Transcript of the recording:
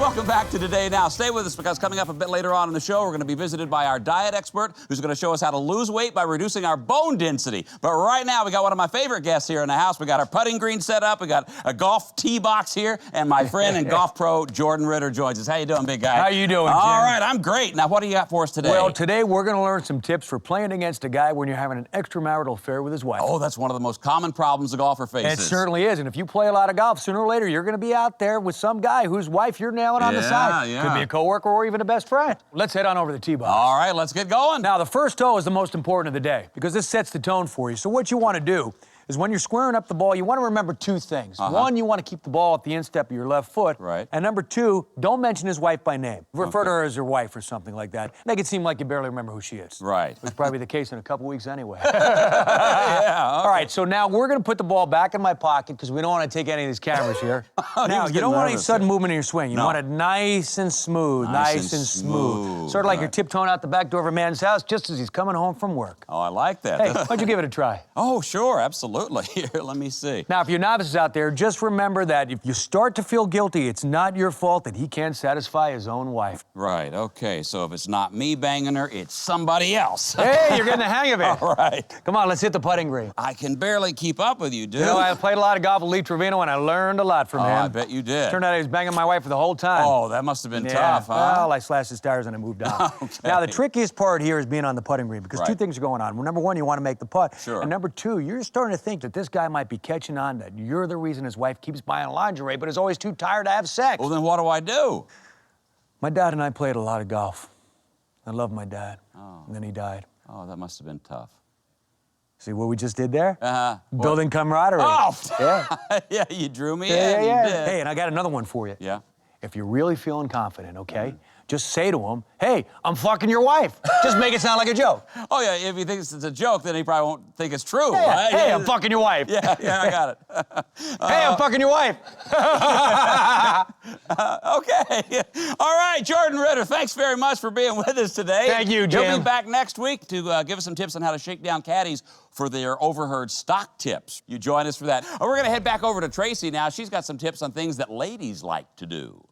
welcome back to Today Now. Stay with us because coming up a bit later on in the show, we're going to be visited by our diet expert who's going to show us how to lose weight by reducing our bone density. But right now, we got one of my favorite guests here in the house. We got our putting green set up. We got a golf tee box here, and my friend and golf pro, Jordan Ritter, joins us. How you doing, big guy? How you doing, Jim? All right, I'm great. Now, what do you got for us today? Well, today we're going to learn some tips for playing against a guy when you're having an extramarital affair with his wife. Oh, that's one of the most common problems a golfer faces. It certainly is, and if you play a lot of golf, sooner or later, you're going to be out there with some guy whose wife you're nailing on the side. Yeah. Could be a coworker or even a best friend. Let's head on over to the tee box. All right, let's get going. Now, the first toe is the most important of the day because this sets the tone for you. So what you want to do is when you're squaring up the ball, you want to remember two things. One, you want to keep the ball at the instep of your left foot. Right. And number two, don't mention his wife by name. Refer to her as your wife or something like that. Make it seem like you barely remember who she is. Right. Which is probably the case in a couple weeks anyway. Yeah, okay. All right, so now we're going to put the ball back in my pocket because we don't want to take any of these cameras here. Now, you don't want any sudden movement in your swing. You want it nice and smooth, nice and smooth. Sort of like you're tiptoeing out the back door of a man's house just as he's coming home from work. Oh, I like that. Hey, why don't you give it a try? Oh, sure, absolutely. Here, let me see. Now, if you're novices out there, just remember that if you start to feel guilty, it's not your fault that he can't satisfy his own wife. Right, okay, so if it's not me banging her, it's somebody else. Hey, you're getting the hang of it. All right. Come on, let's hit the putting green. I can barely keep up with you, dude. You know, I played a lot of golf with Lee Trevino, and I learned a lot from him. I bet you did. Turned out he was banging my wife for the whole time. Oh, that must have been Yeah. tough, huh? Well, I slashed his tires and I moved on. Okay. Now, the trickiest part here is being on the putting green because two Right. things are going on. Well, number one, you want to make the putt. Sure. And number two, you're starting to think that this guy might be catching on that you're the reason his wife keeps buying lingerie but is always too tired to have sex. Well, then what do I do? My dad and I played a lot of golf. I love my dad. Oh. And then he died. Oh, that must have been tough. See what we just did there? What? Building camaraderie. Oh! Yeah. Yeah, you drew me in. Yeah. You did. Hey, and I got another one for you. Yeah? If you're really feeling confident, okay, just say to him, hey, I'm fucking your wife. Just make it sound like a joke. Oh, yeah, if he thinks it's a joke, then he probably won't think it's true, Yeah. right? Hey, I'm fucking your wife. Yeah, I got it. Hey, I'm fucking your wife. Okay. All right, Jordan Ritter, thanks very much for being with us today. Thank you, Jim. He'll be back next week to give us some tips on how to shake down caddies for their overheard stock tips. You join us for that. We're going to head back over to Tracy now. She's got some tips on things that ladies like to do.